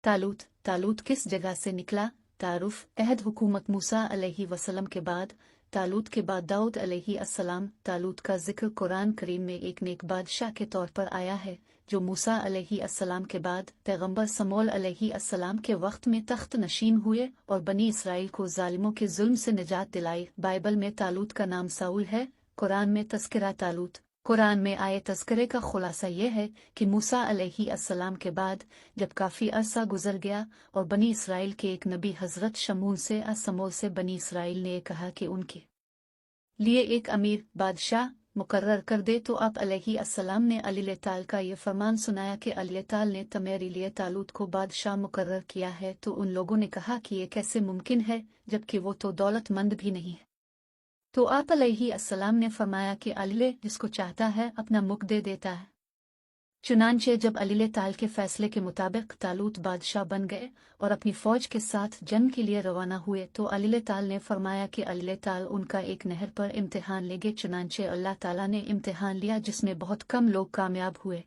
तालूत किस जगह से निकला? तारुफ अहद हुकूमत मूसा अलैहि वसल्लम के बाद, तालूत के बाद दाऊद अलैहि अस्सलाम। तालूत का जिक्र कुरान करीम में एक नेक बादशाह के तौर पर आया है, जो मूसा अलैहि अस्सलाम के बाद पैगंबर समूएल अलैहि अस्सलाम के वक्त में तख्त नशीन हुए और बनी इसराइल को जालिमों के जुल्म से निजात दिलाई। बाइबल में तालूत का नाम साउल है, कुरान में तस्करा तालूत। कुरान में आए तस्करे का खुलासा यह है कि मूसा अलैहि अस्सलाम के बाद जब काफ़ी अरसा गुजर गया और बनी इसराइल के एक नबी हज़रत शमून से समूएल से बनी इसराइल ने कहा कि उनके लिए एक अमीर बादशाह मुकर्रर कर दे, तो आप अलैहि अस्सलाम ने अलीताल का ये फरमान सुनाया कि अलीताल ने तुम्हारे लिए तालूत को बादशाह मुकर्रर किया है। तो उन लोगों ने कहा कि ये कैसे मुमकिन है, जबकि वो तो दौलतमंद भी नहीं है। तो आप अलैहि अस्सलाम ने फरमाया कि अली जिसको चाहता है अपना मुख दे देता है। चुनांचे जब अलीताल के फैसले के मुताबिक तालूत बादशाह बन गए और अपनी फौज के साथ जंग के लिए रवाना हुए, तो अलीताल ने फरमाया कि अलीताल उनका एक नहर पर इम्तिहान लेंगे। चुनांचे अल्लाह ताला ने इम्तिहान लिया, जिसमें बहुत कम लोग कामयाब हुए।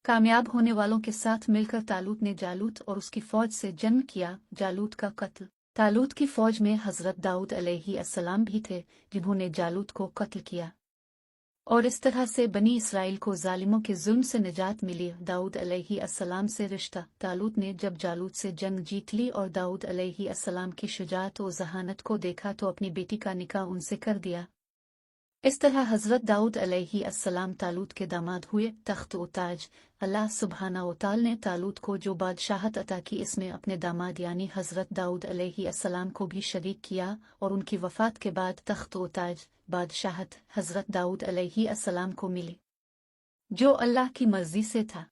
कामयाब होने वालों के साथ मिलकर तालूत ने जालूत और उसकी फौज से जंग किया। जालूत का कत्ल। तालूत की फौज में हज़रत दाऊद अलैहि अस्सलाम भी थे, जिन्होंने जालूत को कत्ल किया, और इस तरह से बनी इसराइल को जालिमों के जुल्म से निजात मिली। दाऊद अलैहि अस्सलाम से रिश्ता। तालूत ने जब जालूत से जंग जीत ली और दाऊद अलैहि अस्सलाम की शुजाअत और ज़हानत को देखा, तो अपनी बेटी का निकाह उनसे कर दिया। इस तरह हज़रत दाऊद अलैहि अस्सलाम तालूत के दामाद हुए। तख्त व ताज। अल्लाह सुब्हाना व तआला ने तालूत को जो बादशाहत अता की, इसमें अपने दामाद यानी हज़रत दाऊद अलैहि अस्सलाम को भी शरीक किया, और उनकी वफ़ात के बाद तख्त व ताज बादशाहत हज़रत दाऊद अलैहि अस्सलाम को मिली, जो अल्लाह की मर्ज़ी से था।